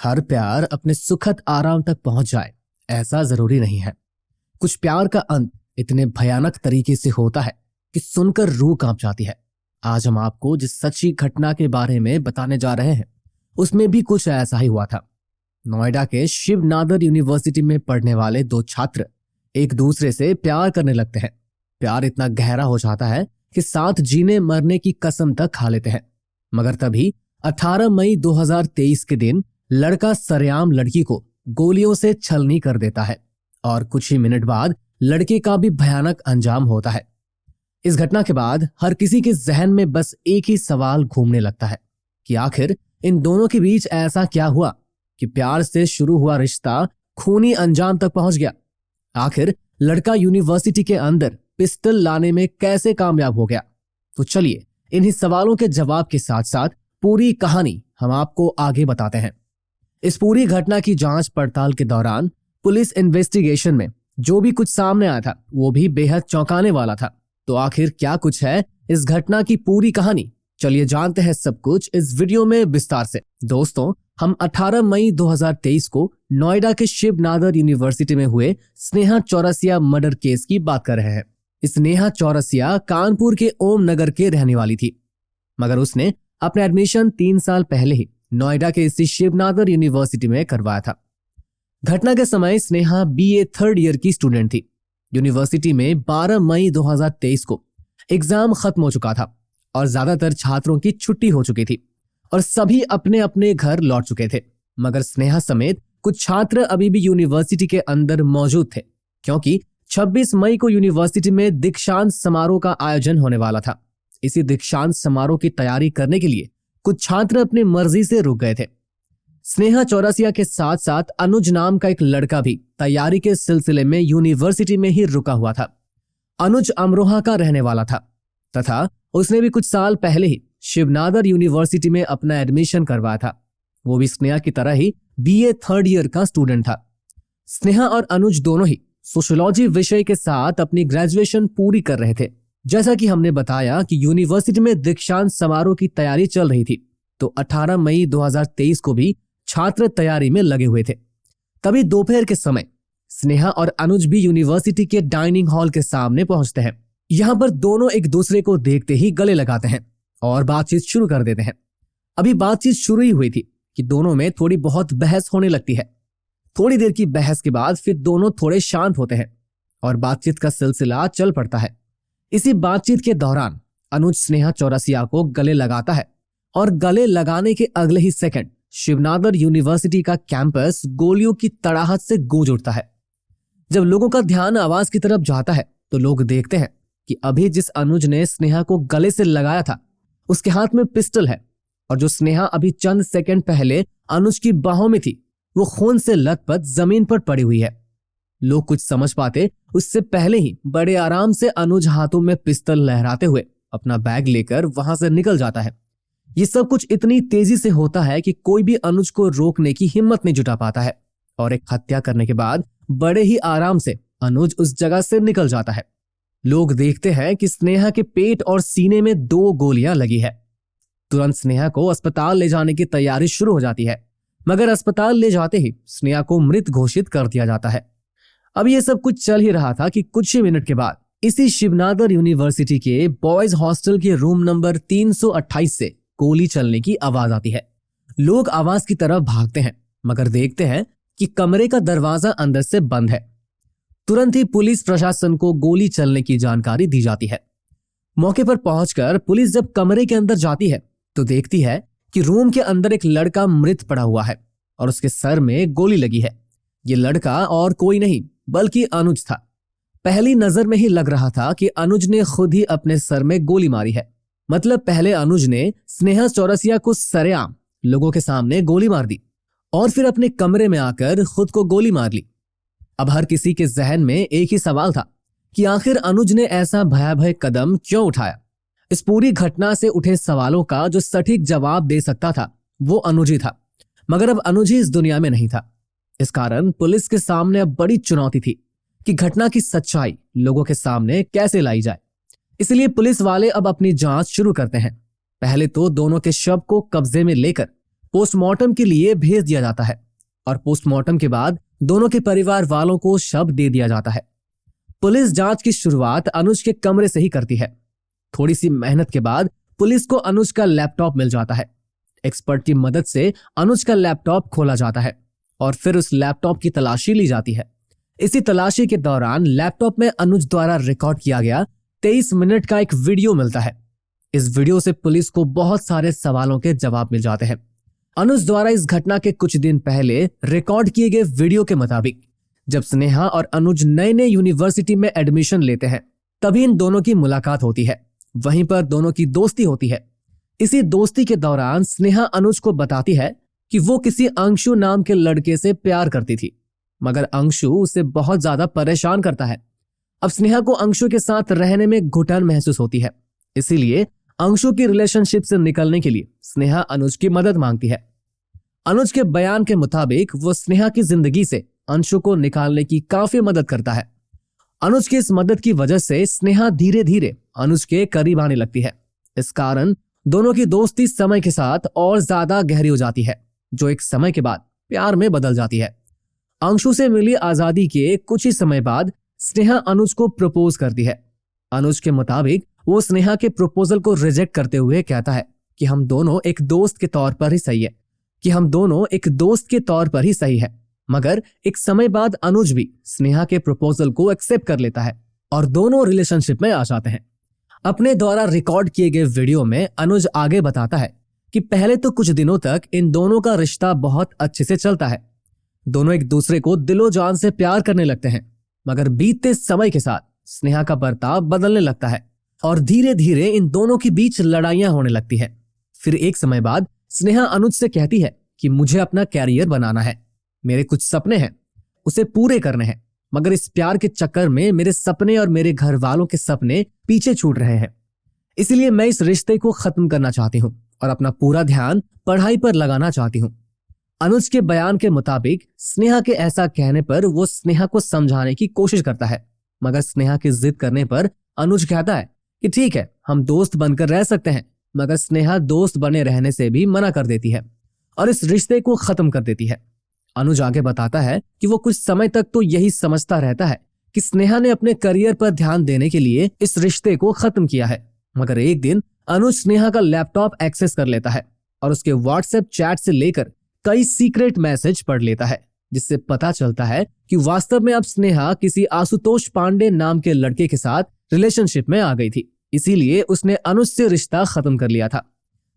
हर प्यार अपने सुखद आराम तक पहुंच जाए ऐसा जरूरी नहीं है। कुछ प्यार का अंत इतने भयानक तरीके से होता है कि सुनकर रूह कांप जाती है। आज हम आपको जिस सच्ची घटना के बारे में बताने जा रहे हैं उसमें भी कुछ ऐसा ही हुआ था। नोएडा के शिव नादर यूनिवर्सिटी में पढ़ने वाले दो छात्र एक दूसरे से प्यार करने लगते हैं। प्यार इतना गहरा हो जाता है कि साथ जीने मरने की कसम तक खा लेते हैं। मगर तभी 18 मई 2023 के दिन लड़का सरेआम लड़की को गोलियों से छलनी कर देता है और कुछ ही मिनट बाद लड़के का भी भयानक अंजाम होता है। इस घटना के बाद हर किसी के जहन में बस एक ही सवाल घूमने लगता है कि आखिर इन दोनों के बीच ऐसा क्या हुआ कि प्यार से शुरू हुआ रिश्ता खूनी अंजाम तक पहुंच गया। आखिर लड़का यूनिवर्सिटी के अंदर पिस्टल लाने में कैसे कामयाब हो गया। तो चलिए इन्हीं सवालों के जवाब के साथ साथ पूरी कहानी हम आपको आगे बताते हैं। इस पूरी घटना की जांच पड़ताल के दौरान पुलिस इन्वेस्टिगेशन में जो भी कुछ सामने आया था वो भी बेहद चौंकाने वाला था। तो आखिर क्या कुछ है इस घटना की पूरी कहानी, चलिए जानते हैं सब कुछ इस वीडियो में विस्तार से। दोस्तों, हम 18 मई 2023 को नोएडा के शिव नादर यूनिवर्सिटी में हुए स्नेहा चौरसिया मर्डर केस की बात कर रहे हैं। स्नेहा चौरसिया कानपुर के ओम नगर के रहने वाली थी, मगर उसने अपना एडमिशन 3 साल पहले ही नोएडा के इसी शिव नादर यूनिवर्सिटी में करवाया था। घटना के समय स्नेहा BA 3rd ईयर की स्टूडेंट थी। यूनिवर्सिटी में 12 मई 2023 को एग्जाम खत्म हो चुका था और ज्यादातर छात्रों की छुट्टी हो चुकी थी और सभी अपने अपने घर लौट चुके थे। मगर स्नेहा समेत कुछ छात्र अभी भी यूनिवर्सिटी के अंदर मौजूद थे, क्योंकि 26 मई को यूनिवर्सिटी में दीक्षांत समारोह का आयोजन होने वाला था। इसी दीक्षांत समारोह की तैयारी करने के लिए कुछ छात्र अपनी मर्जी से रुक गए थे। स्नेहा चौरसिया के साथ साथ अनुज नाम का एक लड़का भी तैयारी के सिलसिले में यूनिवर्सिटी में ही रुका हुआ था। अनुज अमरोहा का रहने वाला था तथा उसने भी कुछ साल पहले ही शिवनादर यूनिवर्सिटी में अपना एडमिशन करवाया था। वो भी स्नेहा की तरह ही BA 3rd ईयर का स्टूडेंट था। स्नेहा और अनुज दोनों ही सोशियोलॉजी विषय के साथ अपनी ग्रेजुएशन पूरी कर रहे थे। जैसा कि हमने बताया कि यूनिवर्सिटी में दीक्षांत समारोह की तैयारी चल रही थी, तो 18 मई 2023 को भी छात्र तैयारी में लगे हुए थे। तभी दोपहर के समय स्नेहा और अनुज भी यूनिवर्सिटी के डाइनिंग हॉल के सामने पहुंचते हैं। यहाँ पर दोनों एक दूसरे को देखते ही गले लगाते हैं और बातचीत शुरू कर देते हैं। अभी बातचीत शुरू ही हुई थी कि दोनों में थोड़ी बहुत बहस होने लगती है। थोड़ी देर की बहस के बाद फिर दोनों थोड़े शांत होते हैं और बातचीत का सिलसिला चल पड़ता है। इसी बातचीत के दौरान अनुज स्नेहा चौरसिया को गले लगाता है और गले लगाने के अगले ही सेकंड शिवनादर यूनिवर्सिटी का कैंपस गोलियों की तड़ाहट से गूंज उठता है। जब लोगों का ध्यान आवाज की तरफ जाता है तो लोग देखते हैं कि अभी जिस अनुज ने स्नेहा को गले से लगाया था उसके हाथ में पिस्टल है और जो स्नेहा अभी चंद सेकंड पहले अनुज की बाहों में थी वो खून से लथपथ जमीन पर पड़ी हुई है। लोग कुछ समझ पाते उससे पहले ही बड़े आराम से अनुज हाथों में पिस्टल लहराते हुए अपना बैग लेकर वहां से निकल जाता है। ये सब कुछ इतनी तेजी से होता है कि कोई भी अनुज को रोकने की हिम्मत नहीं जुटा पाता है और एक हत्या करने के बाद बड़े ही आराम से अनुज उस जगह से निकल जाता है। लोग देखते हैं कि स्नेहा के पेट और सीने में 2 गोलियां लगी है। तुरंत स्नेहा को अस्पताल ले जाने की तैयारी शुरू हो जाती है, मगर अस्पताल ले जाते ही स्नेहा को मृत घोषित कर दिया जाता है। अब ये सब कुछ चल ही रहा था कि कुछ ही मिनट के बाद इसी शिवनादर यूनिवर्सिटी के बॉयज हॉस्टल के रूम नंबर 328 से गोली चलने की आवाज आती है। लोग आवाज की तरफ भागते हैं, मगर देखते हैं कि कमरे का दरवाजा अंदर से बंद है। तुरंत ही पुलिस प्रशासन को गोली चलने की जानकारी दी जाती है। मौके पर पहुंचकर पुलिस जब कमरे के अंदर जाती है तो देखती है कि रूम के अंदर एक लड़का मृत पड़ा हुआ है और उसके सर में गोली लगी है। ये लड़का और कोई नहीं बल्कि अनुज था। पहली नजर में ही लग रहा था कि अनुज ने खुद ही अपने सर में गोली मारी है। मतलब पहले अनुज ने स्नेहा चौरसिया को सरेआम लोगों के सामने गोली मार दी और फिर अपने कमरे में आकर खुद को गोली मार ली। अब हर किसी के जहन में एक ही सवाल था कि आखिर अनुज ने ऐसा भयावह कदम क्यों उठाया। इस पूरी घटना से उठे सवालों का जो सटीक जवाब दे सकता था वो अनुज ही था, मगर अब अनुज ही इस दुनिया में नहीं था। इस कारण पुलिस के सामने अब बड़ी चुनौती थी कि घटना की सच्चाई लोगों के सामने कैसे लाई जाए। इसलिए पुलिस वाले अब अपनी जांच शुरू करते हैं। पहले तो दोनों के शव को कब्जे में लेकर पोस्टमार्टम के लिए भेज दिया जाता है और पोस्टमार्टम के बाद दोनों के परिवार वालों को शव दे दिया जाता है। पुलिस जांच की शुरुआत अनुज के कमरे से ही करती है। थोड़ी सी मेहनत के बाद पुलिस को अनुज का लैपटॉप मिल जाता है। एक्सपर्ट की मदद से अनुज का लैपटॉप खोला जाता है और फिर उस लैपटॉप की तलाशी ली जाती है। इसी तलाशी के दौरान लैपटॉप में अनुज द्वारा रिकॉर्ड किया गया 23 मिनट का एक वीडियो मिलता है। इस वीडियो से पुलिस को बहुत सारे सवालों के जवाब मिल जाते हैं। अनुज द्वारा इस घटना के कुछ दिन पहले रिकॉर्ड किए गए वीडियो के मुताबिक जब स्नेहा और अनुज नए यूनिवर्सिटी में एडमिशन लेते हैं तभी इन दोनों की मुलाकात होती है। वहीं पर दोनों की दोस्ती होती है। इसी दोस्ती के दौरान स्नेहा अनुज को बताती है कि वो किसी अंशु नाम के लड़के से प्यार करती थी, मगर अंशु उसे बहुत ज्यादा परेशान करता है। अब स्नेहा को अंशु के साथ रहने में घुटन महसूस होती है, इसीलिए अंशु की रिलेशनशिप से निकलने के लिए स्नेहा अनुज की मदद मांगती है। अनुज के बयान के मुताबिक वो स्नेहा की जिंदगी से अंशु को निकालने की काफी मदद करता है। अनुज की इस मदद की वजह से स्नेहा धीरे धीरे अनुज के करीब आने लगती है। इस कारण दोनों की दोस्ती समय के साथ और ज्यादा गहरी हो जाती है, जो एक समय के बाद प्यार में बदल जाती है। अंशु से मिली आजादी के कुछ ही समय बाद स्नेहा अनुज को प्रपोज करती है। अनुज के मुताबिक वो स्नेहा के प्रपोजल को रिजेक्ट करते हुए कहता है कि हम दोनों एक दोस्त के तौर पर ही सही है, मगर एक समय बाद अनुज भी स्नेहा के प्रपोजल को एक्सेप्ट कर लेता है और दोनों रिलेशनशिप में आ जाते हैं। अपने द्वारा रिकॉर्ड किए गए वीडियो में अनुज आगे बताता है कि पहले तो कुछ दिनों तक इन दोनों का रिश्ता बहुत अच्छे से चलता है। दोनों एक दूसरे को दिलो जान से प्यार करने लगते हैं, मगर बीतते समय के साथ स्नेहा का बर्ताव बदलने लगता है और धीरे धीरे इन दोनों के बीच लड़ाइयां होने लगती है। फिर एक समय बाद स्नेहा अनुज से कहती है कि मुझे अपना कैरियर बनाना है, मेरे कुछ सपने हैं, उसे पूरे करने हैं, मगर इस प्यार के चक्कर में मेरे सपने और मेरे घर वालों के सपने पीछे छूट रहे हैं। इसलिए मैं इस रिश्ते को खत्म करना चाहती हूँ और अपना पूरा ध्यान पढ़ाई पर लगाना चाहती हूँ। अनुज के बयान के मुताबिक स्नेहा के ऐसा कहने पर वो स्नेहा को समझाने की कोशिश करता है, मगर स्नेहा की जिद करने पर अनुज कहता है कि ठीक है, हम दोस्त बनकर रह सकते हैं, मगर स्नेहा दोस्त बने रहने से भी मना कर देती है और इस रिश्ते को खत्म कर देती है। अनुज आगे बताता है कि वो कुछ समय तक तो यही समझता रहता है कि स्नेहा ने अपने करियर पर ध्यान देने के लिए इस रिश्ते को खत्म किया है, मगर एक दिन अनुज स्नेहा का लैपटॉप एक्सेस कर लेता है और उसके व्हाट्सएप चैट से लेकर कई सीक्रेट मैसेज पढ़ लेता है, जिससे पता चलता है कि वास्तव में अब स्नेहा किसी आशुतोष पांडे नाम के लड़के के साथ रिलेशनशिप में आ गई थी, इसीलिए उसने अनुज से रिश्ता खत्म कर लिया था।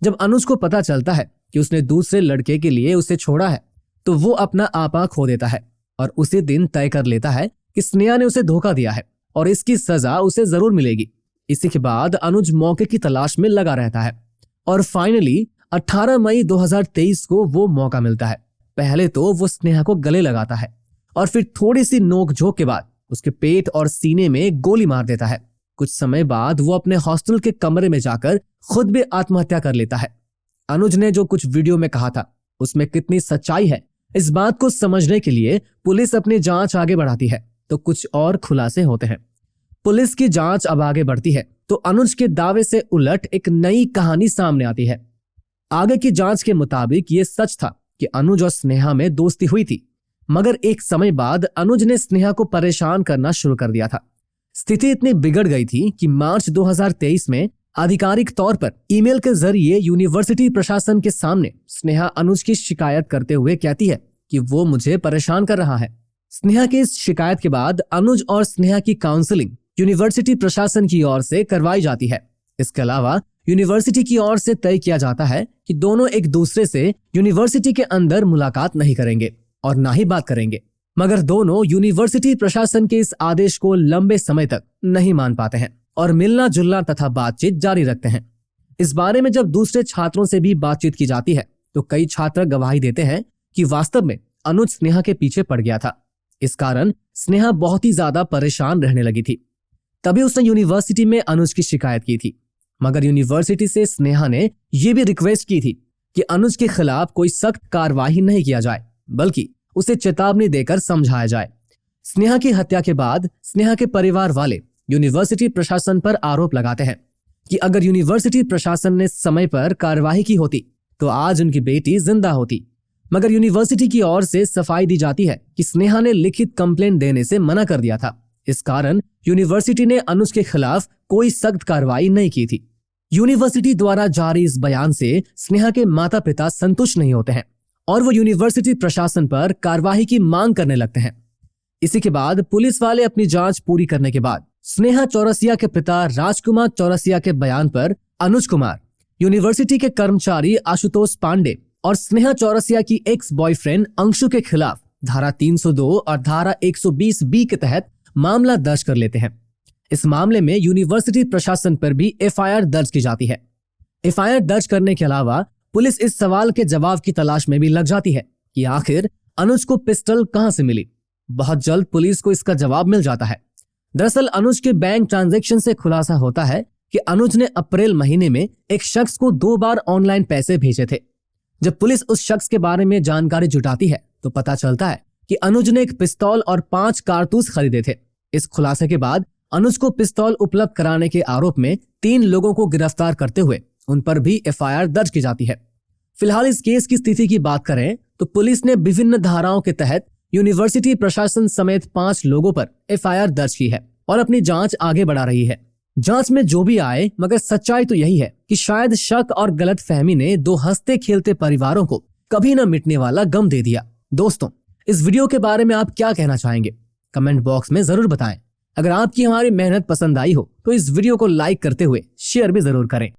जब अनुज को पता चलता है कि उसने दूसरे लड़के के लिए उसे छोड़ा है तो वो अपना आपा खो देता है और उसी दिन तय कर लेता है कि स्नेहा ने उसे धोखा दिया है और इसकी सजा उसे जरूर मिलेगी। इसी के बाद अनुज मौके की तलाश में लगा रहता है और फाइनली 18 मई 2023 को वो मौका मिलता है। पहले तो वो स्नेहा को गले लगाता है और फिर थोड़ी सी नोकझोंक के बाद उसके पेट और सीने में गोली मार देता है। कुछ समय बाद वो अपने हॉस्टल के कमरे में जाकर खुद भी आत्महत्या कर लेता है। अनुज ने जो कुछ वीडियो में कहा था उसमें कितनी सच्चाई है, इस बात को समझने के लिए पुलिस अपनी जांच आगे बढ़ाती है तो कुछ और खुलासे होते हैं। पुलिस की जांच अब आगे बढ़ती है तो अनुज के दावे से उलट एक नई कहानी सामने आती है। आगे की जांच के मुताबिक ये सच था कि अनुज और स्नेहा में दोस्ती हुई थी, मगर एक समय बाद अनुज ने स्नेहा को परेशान करना शुरू कर दिया था। स्थिति इतनी बिगड़ गई थी कि मार्च 2023 में आधिकारिक तौर पर ईमेल के जरिए यूनिवर्सिटी प्रशासन के सामने स्नेहा अनुज की शिकायत करते हुए कहती है कि वो मुझे परेशान कर रहा है। स्नेहा की इस शिकायत के बाद अनुज और स्नेहा की काउंसलिंग यूनिवर्सिटी प्रशासन की ओर से करवाई जाती है। इसके अलावा यूनिवर्सिटी की ओर से तय किया जाता है कि दोनों एक दूसरे से यूनिवर्सिटी के अंदर मुलाकात नहीं करेंगे और ना ही बात करेंगे, मगर दोनों यूनिवर्सिटी प्रशासन के इस आदेश को लंबे समय तक नहीं मान पाते हैं और मिलना जुलना तथा बातचीत जारी रखते हैं। इस बारे में जब दूसरे छात्रों से भी बातचीत की जाती है तो कई छात्र गवाही देते हैं कि वास्तव में अनुज स्नेहा के पीछे पड़ गया था। इस कारण स्नेहा बहुत ही ज्यादा परेशान रहने लगी थी। तभी उसने यूनिवर्सिटी में अनुज की शिकायत की थी, मगर यूनिवर्सिटी से स्नेहा ने यह भी रिक्वेस्ट की थी कि अनुज के खिलाफ कोई सख्त कार्रवाई नहीं किया जाए, बल्कि उसे चेतावनी देकर समझाया जाए। स्नेहा की हत्या के बाद स्नेहा के परिवार वाले यूनिवर्सिटी प्रशासन पर आरोप लगाते हैं कि अगर यूनिवर्सिटी प्रशासन ने समय पर कार्रवाई की होती तो आज उनकी बेटी जिंदा होती। मगर यूनिवर्सिटी की ओर से सफाई दी जाती है कि स्नेहा ने लिखित कंप्लेंट देने से मना कर दिया था। इस कारण यूनिवर्सिटी ने अनुज के खिलाफ कोई सख्त कार्रवाई नहीं की थी। यूनिवर्सिटी द्वारा जारी इस बयान से स्नेहा के माता पिता संतुष्ट नहीं होते हैं और वो यूनिवर्सिटी प्रशासन पर कार्रवाई की मांग करने लगते हैं। इसी के बाद पुलिस वाले अपनी जांच पूरी करने के बाद स्नेहा चौरसिया के पिता राजकुमार चौरसिया के बयान पर अनुज कुमार, यूनिवर्सिटी के कर्मचारी आशुतोष पांडे और स्नेहा चौरसिया की एक्स बॉयफ्रेंड अंशु के खिलाफ धारा 302 और धारा 120B के तहत मामला दर्ज कर लेते हैं। इस मामले में यूनिवर्सिटी प्रशासन पर भी एफआईआर दर्ज की जाती है। एफआईआर दर्ज करने के अलावा पुलिस इस सवाल के जवाब की तलाश में भी लग जाती है कि आखिर अनुज को पिस्टल कहां से मिली। बहुत जल्द पुलिस को इसका जवाब मिल जाता है। दरअसल अनुज के बैंक ट्रांजैक्शन से खुलासा होता है कि अनुज ने अप्रैल महीने में एक शख्स को 2 बार ऑनलाइन पैसे भेजे थे। जब पुलिस उस शख्स के बारे में जानकारी जुटाती है तो पता चलता है कि अनुज ने एक पिस्तौल और 5 कारतूस खरीदे थे। इस खुलासे के बाद अनुज को पिस्तौल उपलब्ध कराने के आरोप में 3 लोगों को गिरफ्तार करते हुए उन पर भी एफआईआर दर्ज की जाती है। फिलहाल इस केस की स्थिति की बात करें तो पुलिस ने विभिन्न धाराओं के तहत यूनिवर्सिटी प्रशासन समेत 5 लोगों पर एफआईआर दर्ज की है और अपनी जांच आगे बढ़ा रही है। जांच में जो भी आए, मगर सच्चाई तो यही है कि शायद शक और गलतफहमी ने 2 हंसते खेलते परिवारों को कभी न मिटने वाला गम दे दिया। दोस्तों, इस वीडियो के बारे में आप क्या कहना चाहेंगे? कमेंट बॉक्स में जरूर बताएं। अगर आपकी हमारी मेहनत पसंद आई हो तो इस वीडियो को लाइक करते हुए शेयर भी जरूर करें।